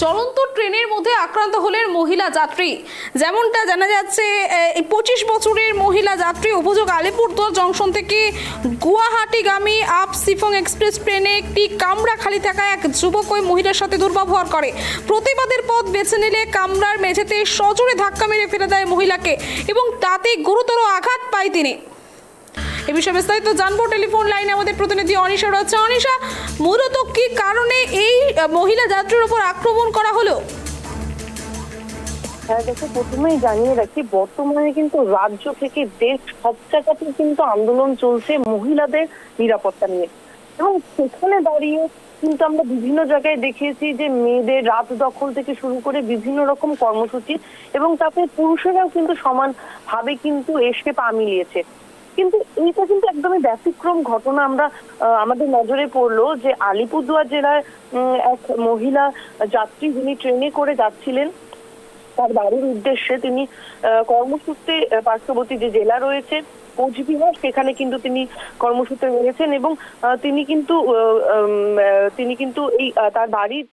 চলন্ত ট্রেনের মধ্যে আক্রান্ত হলেন মহিলা যাত্রী। যেমনটা জানা যাচ্ছে, 25 বছরের মহিলা যাত্রী অভিযোগ, আলিপুরদুয়ার জংশন থেকে গুয়াহাটিগামী আপ সিফং এক্সপ্রেস ট্রেনে একটি কামরা খালি থাকা এক যুবক ওই মহিলার সাথে দুর্ব্যবহার করে। প্রতিবাদের পথ বেছে নিলে কামরার মেঝেতে সজোরে ধাক্কা মেরে ফেলে দেয় মহিলাকে এবং তাতে গুরুতর আঘাত পায় তিনি। এ বিষয়ে বিস্তারিত জানবো, টেলিফোন লাইনে আমাদের প্রতিনিধি অনিশা রয়েছে। অনিশা, মূলত কি কারণে এই মহিলা যাত্রীর উপর আক্রমণ করা হলো? দেখো, প্রথমেই জানিয়ে রাখি, বর্তমানে কিন্তু রাজ্য থেকে দেশ সব জায়গাতে কিন্তু আন্দোলন চলছে মহিলাদের নিরাপত্তা নিয়ে, এবং সেখানে দাঁড়িয়ে কিন্তু আমরা বিভিন্ন জায়গায় দেখিয়েছি যে মেয়েদের রাত দখল থেকে শুরু করে বিভিন্ন রকম কর্মসূচি, এবং তাতে পুরুষেরাও কিন্তু সমানভাবে কিন্তু এসে পা মিলিয়েছে। কিন্তু এইটা কিন্তু একদমই ব্যতিক্রম ঘটনা আমরা আমাদের নজরে পড়লো যে আলিপুরদুয়ার জেলার এক মহিলা যাত্রী, যিনি ট্রেনে করে যাচ্ছিলেন তার বাড়ির উদ্দেশ্যে। তিনি কর্মসূত্রে পার্শ্ববর্তী যে জেলা রয়েছে কোচবিহার, সেখানে কিন্তু তিনি কর্মসূত্রে রয়েছেন, এবং তিনি কিন্তু এই তার বাড়ির